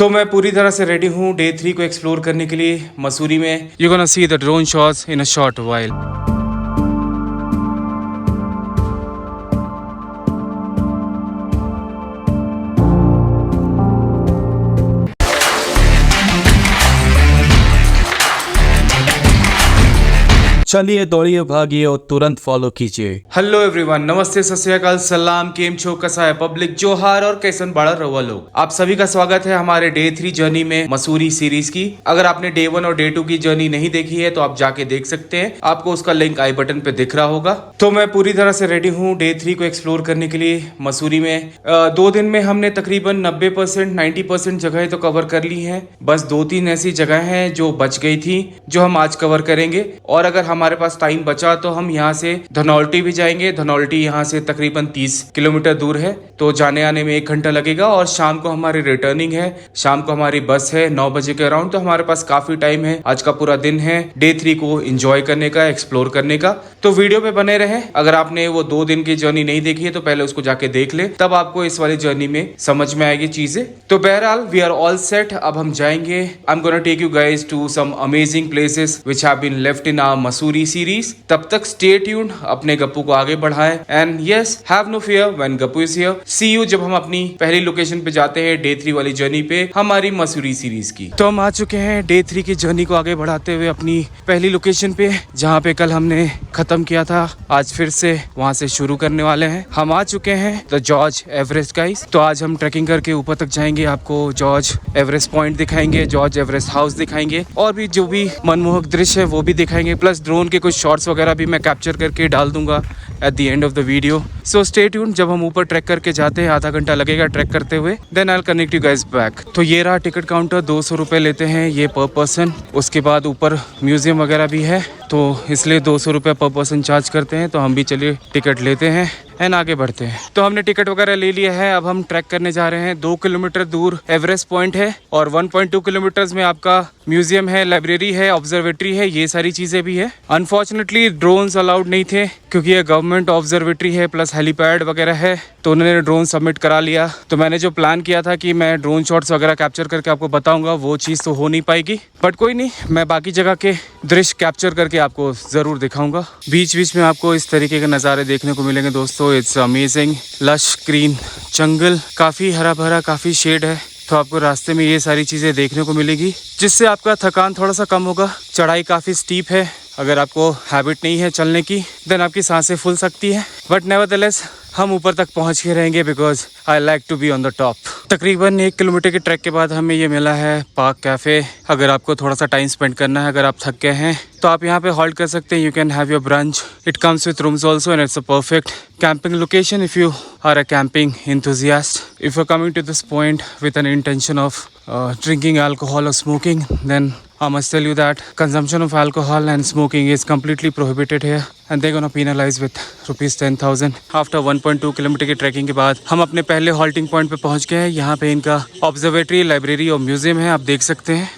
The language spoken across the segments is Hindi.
तो मैं पूरी तरह से रेडी हूँ डे 3 को एक्सप्लोर करने के लिए मसूरी में। You gonna see the drone shots in a short while. चलिए दौड़िए भागिए और तुरंत फॉलो कीजिए। हेलो एवरीवन, नमस्ते, सत श्री अकाल, सलाम, केम छो, कसा है पब्लिक, जोहार और कैसन बड़ा रवा लोग। आप सभी का स्वागत है हमारे डे 3 जर्नी में मसूरी सीरीज की। अगर आपने डे 1 और डे 2 की जर्नी नहीं देखी है तो आप जाके देख सकते हैं, आपको उसका लिंक आई बटन पे दिख रहा होगा। तो मैं पूरी तरह से रेडी हूँ डे 3 को एक्सप्लोर करने के लिए मसूरी में। 2 दिन में हमने तकरीबन 90% 90% जगह तो कवर कर ली है। बस 2-3 ऐसी जगह हैं जो बच गई थी जो हम आज कवर करेंगे। और अगर हमारे पास टाइम बचा तो हम यहाँ से धनौल्टी भी जाएंगे। धनौल्टी यहाँ से तकरीबन 30 किलोमीटर दूर है, तो जाने आने में 1 घंटा लगेगा। और शाम को हमारी रिटर्निंग है, शाम को हमारी बस है 9 बजे के अराउंड। तो हमारे पास काफी टाइम है, आज का पूरा दिन है डे 3 को एंजॉय करने का, एक्सप्लोर करने का। तो वीडियो पे बने रहे। अगर आपने वो 2 दिन की जर्नी नहीं देखी है तो पहले उसको जाके देख ले, तब आपको इस वाली जर्नी में समझ में आएगी चीजें। तो बहरहाल वी आर ऑल सेट। अब हम जाएंगे। I am gonna take you guys to some amazing places which have been left in our Mussoorie series. तब तक स्टे ट्यून्ड, अपने गप्पू को आगे बढ़ाएं। And yes, have no fear when Gappu is here. See you जब हम अपनी पहली लोकेशन पे जाते हैं डे 3 वाली जर्नी पे, हमारी मसूरी सीरीज की। तो हम आ चुके हैं डे 3 की जर्नी को आगे बढ़ाते हुए अपनी पहली लोकेशन पे, जहाँ पे कल हमने खत्म किया था। आज फिर से वहाँ से शुरू करने वाले हैं। हम आ चुके हैं द जॉर्ज एवरेस्ट गाइस। तो आज हम ट्रैकिंग करके ऊपर तक जाएंगे, आपको जॉर्ज एवरेस्ट पॉइंट दिखाएंगे, जॉर्ज एवरेस्ट हाउस दिखाएंगे, और भी जो भी मनमोहक दृश्य है वो भी दिखाएंगे। प्लस ड्रोन के कुछ शॉट्स वगैरह भी मैं कैप्चर करके डाल दूंगा at the end of the video. So stay tuned. जब हम ऊपर ट्रैक करके जाते हैं, आधा घंटा लगेगा ट्रैक करते हुए, then I will connect you guys back. तो ये रहा टिकट काउंटर, 200 रुपये लेते हैं ये पर पर्सन। उसके बाद ऊपर म्यूजियम वगैरह भी है, तो इसलिए 200 रुपये पर पर्सन चार्ज करते हैं। तो हम भी चलिए टिकट लेते हैं एंड आगे बढ़ते हैं। तो हमने टिकट वगैरह ले लिया है। अब हम ट्रैक करने जा रहे हैं। 2 किलोमीटर दूर एवरेस्ट पॉइंट है और 1.2 किलोमीटर्स में आपका म्यूजियम है, लाइब्रेरी है, ऑब्जर्वेटरी है, ये सारी चीजें भी है। अनफॉर्चुनेटली ड्रोन्स अलाउड नहीं थे क्योंकि ये गवर्नमेंट ऑब्जर्वेटरी है, प्लस हेलीपैड वगैरह है, तो उन्होंने ड्रोन सबमिट करा लिया। तो मैंने जो प्लान किया था कि मैं ड्रोन शॉट्स वगैरह कैप्चर करके आपको बताऊंगा, वो चीज़ तो हो नहीं पाएगी। बट कोई नहीं, मैं बाकी जगह के दृश्य कैप्चर करके आपको ज़रूर दिखाऊंगा। बीच बीच में आपको इस तरीके के नज़ारे देखने को मिलेंगे दोस्तों। इट्स अमेजिंग, लश ग्रीन जंगल, काफ़ी हरा भरा, काफ़ी शेड है। तो आपको रास्ते में ये सारी चीज़ें देखने को मिलेगी, जिससे आपका थकान थोड़ा सा कम होगा। चढ़ाई काफ़ी स्टीप है, अगर आपको हैबिट नहीं है चलने की, देन आपकी सांसें फूल सकती है। बट नेवरदलेस हम ऊपर तक पहुंच के रहेंगे, because I like to be on the top. तकरीबन 1 किलोमीटर के ट्रैक के बाद हमें ये मिला है पार्क कैफ़े। अगर आपको थोड़ा सा टाइम स्पेंड करना है, अगर आप थक गए हैं तो आप यहाँ पे हॉल्ट कर सकते हैं। You can have your brunch, it comes with rooms also and it's a perfect camping location if you are a camping enthusiast. If you're coming to this point with an intention of drinking alcohol or smoking, then I must tell you that consumption of alcohol and smoking is completely prohibited here and they're gonna penalize with rupees 10,000. After 1.2 kilometre की ट्रैकिंग के बाद हम अपने पहले हॉल्टिंग पॉइंट पे पहुंच गए हैं। यहाँ पे इनका ऑब्जर्वेटरी, लाइब्रेरी और म्यूजियम है, आप देख सकते हैं।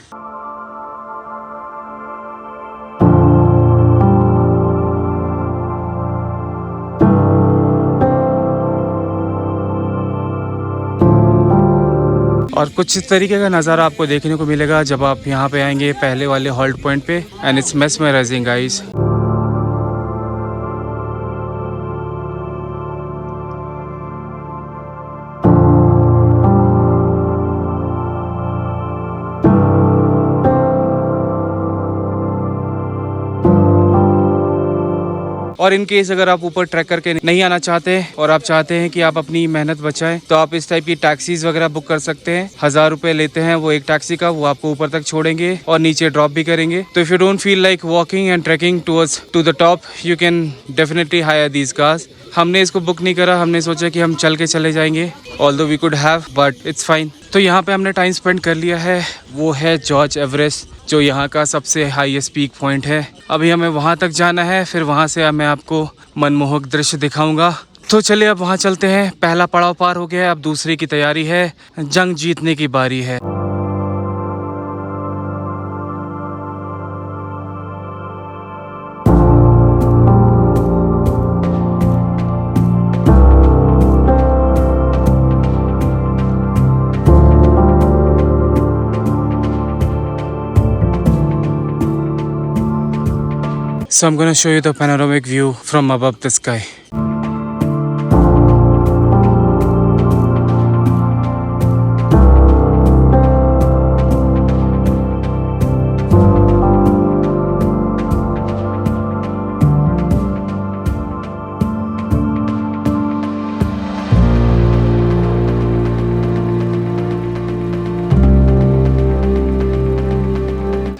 और कुछ इस तरीके का नज़ारा आपको देखने को मिलेगा जब आप यहाँ पे आएंगे पहले वाले हॉल्ट पॉइंट पे। And it's mesmerising guys. और इन केस अगर आप ऊपर ट्रैक करके नहीं आना चाहते और आप चाहते हैं कि आप अपनी मेहनत बचाएं, तो आप इस टाइप की टैक्सीज वगैरह बुक कर सकते हैं। 1000 रुपए लेते हैं वो एक टैक्सी का, वो आपको ऊपर तक छोड़ेंगे और नीचे ड्रॉप भी करेंगे। तो if you don't feel like walking and trekking towards to the top, you can definitely hire these cars. हमने इसको बुक नहीं करा, हमने सोचा कि हम चल के चले जाएंगे, although we could have, but it's fine. तो यहाँ पे हमने टाइम स्पेंड कर लिया है, वो है जॉर्ज एवरेस्ट, जो यहाँ का सबसे हाईएस्ट पीक पॉइंट है। अभी हमें वहाँ तक जाना है, फिर वहाँ से मैं आपको मनमोहक दृश्य दिखाऊंगा। तो चलिए अब वहाँ चलते हैं। पहला पड़ाव पार हो गया है, अब दूसरे की तैयारी है, जंग जीतने की बारी है। So I'm gonna show you the panoramic view from above the sky.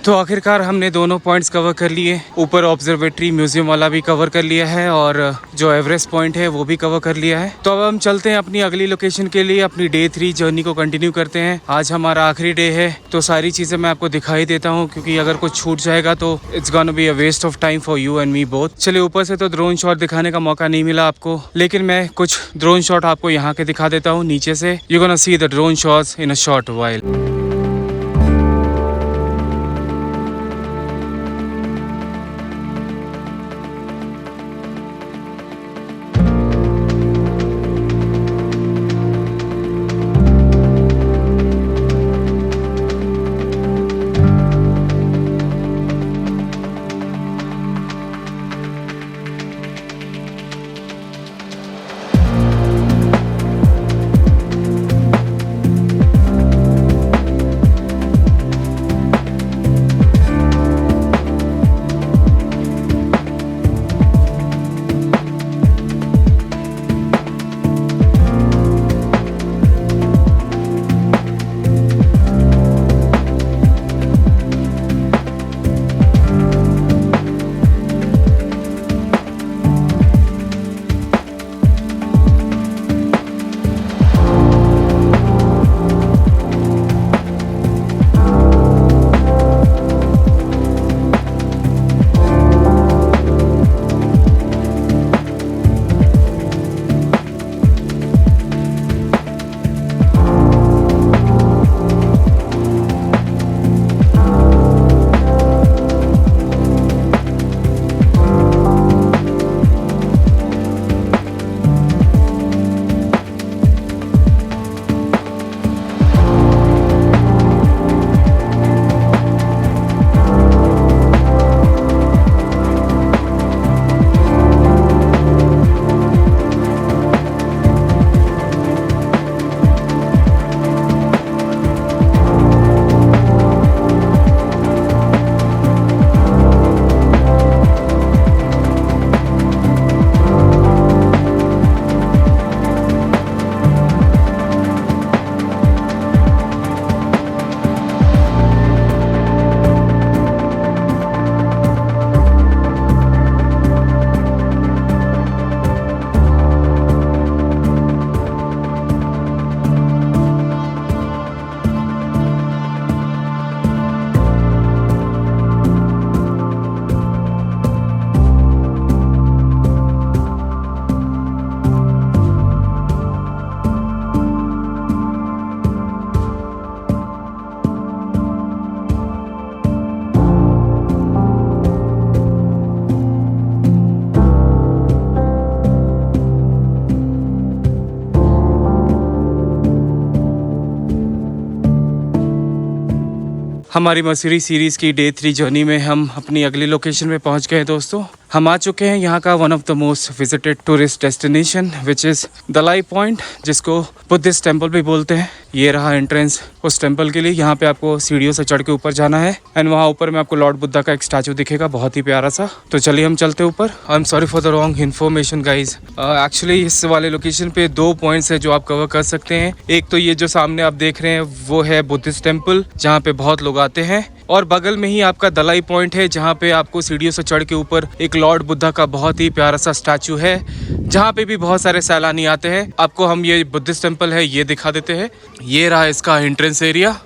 तो आखिरकार हमने दोनों पॉइंट्स कवर कर लिए। ऊपर ऑब्जर्वेटरी म्यूजियम वाला भी कवर कर लिया है और जो एवरेस्ट पॉइंट है वो भी कवर कर लिया है। तो अब हम चलते हैं अपनी अगली लोकेशन के लिए, अपनी डे 3 जर्नी को कंटिन्यू करते हैं। आज हमारा आखिरी डे है तो सारी चीज़ें मैं आपको दिखाई देता हूँ, क्योंकि अगर कुछ छूट जाएगा तो it's gonna be a waste of time for you and me both. चलिए, ऊपर से तो ड्रोन शॉट दिखाने का मौका नहीं मिला आपको, लेकिन मैं कुछ ड्रोन शॉट आपको यहाँ के दिखा देता हूँ नीचे से। You gonna see the drone shots in a short while. हमारी मसूरी सीरीज़ की डे 3 जर्नी में हम अपनी अगली लोकेशन में पहुंच गए दोस्तों। हम आ चुके हैं यहाँ का one of the most visited tourist destination which is Dalai point, जिसको बुद्धिस्ट टेम्पल भी बोलते हैं। ये रहा एंट्रेंस उस टेम्पल के लिए। यहाँ पे आपको सीढ़ियों से चढ़ के ऊपर जाना है एंड वहाँ ऊपर में आपको लॉर्ड बुद्धा का एक स्टैचू दिखेगा, बहुत ही प्यारा सा। तो चलिए हम चलते ऊपर। I am sorry for the wrong information guys. Actually इस वाले लोकेशन पे 2 पॉइंट्स है जो आप कवर कर सकते हैं। एक तो ये जो सामने आप देख रहे हैं वो है बुद्धिस्ट टेम्पल, जहाँ पे बहुत लोग आते हैं, और बगल में ही आपका दलाई पॉइंट है, जहाँ पे आपको सीढ़ियों से चढ़ के ऊपर एक लॉर्ड बुद्धा का बहुत ही प्यारा सा स्टैचू है, जहाँ पे भी बहुत सारे सैलानी आते हैं। आपको हम ये बुद्धिस्ट टेम्पल है ये दिखा देते हैं। ये रहा इसका एंट्रेंस एरिया।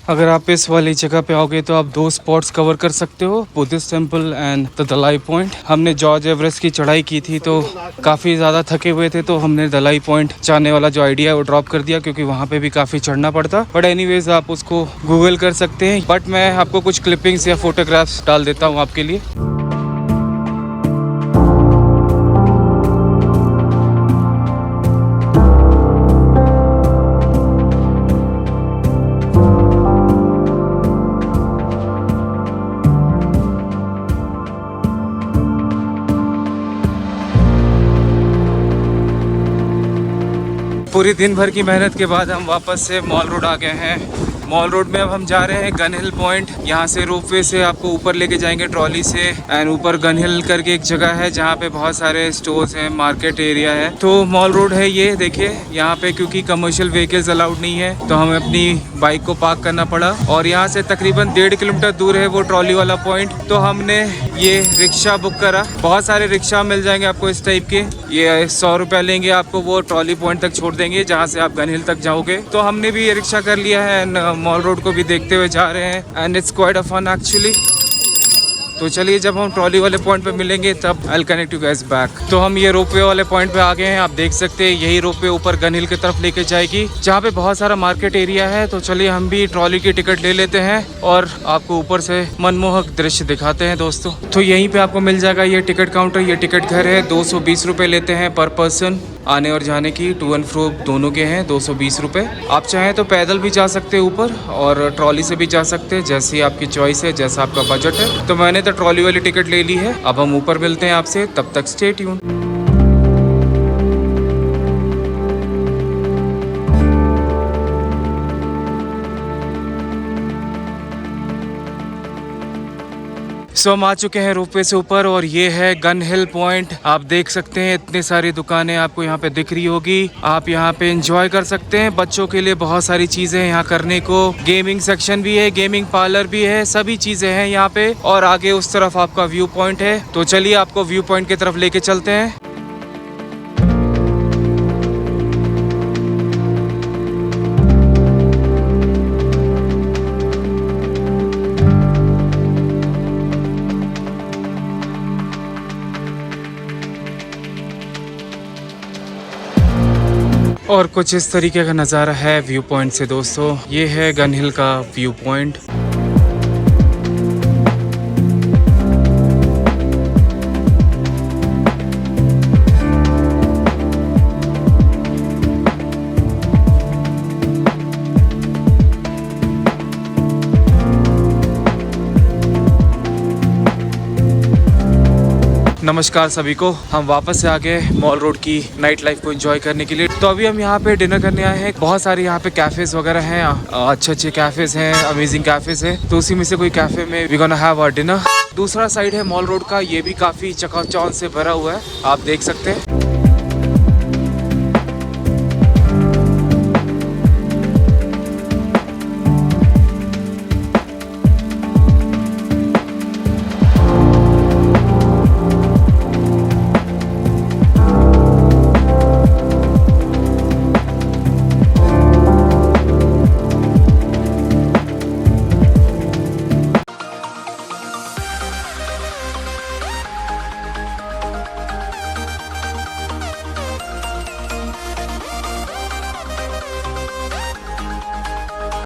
अगर आप इस वाली जगह पे आओगे तो आप 2 स्पॉट्स कवर कर सकते हो, Buddhist temple and the Dalai point. हमने जॉर्ज एवरेस्ट की चढ़ाई की थी तो काफ़ी ज़्यादा थके हुए थे, तो हमने दलाई पॉइंट जाने वाला जो आइडिया है वो ड्रॉप कर दिया, क्योंकि वहाँ पे भी काफ़ी चढ़ना पड़ता। बट एनीवेज आप उसको गूगल कर सकते हैं, बट मैं आपको कुछ क्लिपिंग्स या फोटोग्राफ्स डाल देता हूँ आपके लिए। पूरी दिन भर की मेहनत के बाद हम वापस से मॉल रोड आ गए हैं। मॉल रोड में अब हम जा रहे हैं गन हिल पॉइंट। यहाँ से रोपवे से आपको ऊपर लेके जाएंगे ट्रॉली से, एंड ऊपर गन हिल करके एक जगह है जहाँ पे बहुत सारे स्टोर्स हैं, मार्केट एरिया है। तो मॉल रोड है ये, देखिए यहाँ पे क्योंकि कमर्शियल व्हीकल्स अलाउड नहीं है तो हमें अपनी बाइक को पार्क करना पड़ा। और यहाँ से तकरीबन 1.5 किलोमीटर दूर है वो ट्रॉली वाला पॉइंट। तो हमने ये रिक्शा बुक करा। बहुत सारे रिक्शा मिल जाएंगे आपको इस टाइप के। ये 100 रुपया लेंगे आपको, वो ट्रॉली पॉइंट तक छोड़ देंगे जहाँ से आप गन हिल तक जाओगे। तो हमने भी ये रिक्शा कर लिया है, मॉल रोड को भी देखते हुए जा रहे हैं, and it's quite a fun actually. तो चलिए जब हम ट्रॉली वाले पॉइंट पे मिलेंगे तब आई will connect you guys back. तो हम ये रोपवे वाले पॉइंट पे आ गए हैं। आप देख सकते हैं यही रोपवे ऊपर गन हिल की तरफ लेके जाएगी, जहाँ पे बहुत सारा मार्केट एरिया है। तो चलिए हम भी ट्रॉली की टिकट ले लेते हैं और आपको ऊपर से मनमोहक दृश्य दिखाते हैं दोस्तों। तो यहीं पे आपको मिल जाएगा ये टिकट काउंटर। ये टिकट घर है, 220 रुपये लेते हैं पर पर्सन। आने और जाने की टू एंड फ्रो दोनों के हैं 220 रुपये। आप चाहें तो पैदल भी जा सकते हैं ऊपर और ट्रॉली से भी जा सकते हैं, जैसी आपकी चॉइस है, जैसा आपका बजट है। तो मैंने तो ट्रॉली वाली टिकट ले ली है। अब हम ऊपर मिलते हैं आपसे, तब तक स्टे ट्यून। सो हम आ चुके हैं रोपवे से ऊपर और ये है गन हिल पॉइंट। आप देख सकते हैं इतनी सारी दुकानें आपको यहाँ पे दिख रही होगी। आप यहाँ पे एंजॉय कर सकते हैं। बच्चों के लिए बहुत सारी चीजें यहाँ करने को, गेमिंग सेक्शन भी है, गेमिंग पार्लर भी है, सभी चीजें हैं यहाँ पे। और आगे उस तरफ आपका व्यू पॉइंट है। तो चलिए आपको व्यू पॉइंट की तरफ लेके चलते हैं। और कुछ इस तरीके का नज़ारा है व्यू पॉइंट से दोस्तों। ये है गन हिल का व्यू पॉइंट। नमस्कार सभी को, हम वापस से आ गए मॉल रोड की नाइट लाइफ को एंजॉय करने के लिए। तो अभी हम यहाँ पे डिनर करने आए हैं। बहुत सारे यहाँ पे कैफेज वगैरह हैं, अच्छे अच्छे कैफेज हैं, अमेजिंग कैफेज हैं। तो उसी में से कोई कैफे में we gonna have our dinner. दूसरा साइड है मॉल रोड का, ये भी काफी चकाचौंध से भरा हुआ है, आप देख सकते हैं।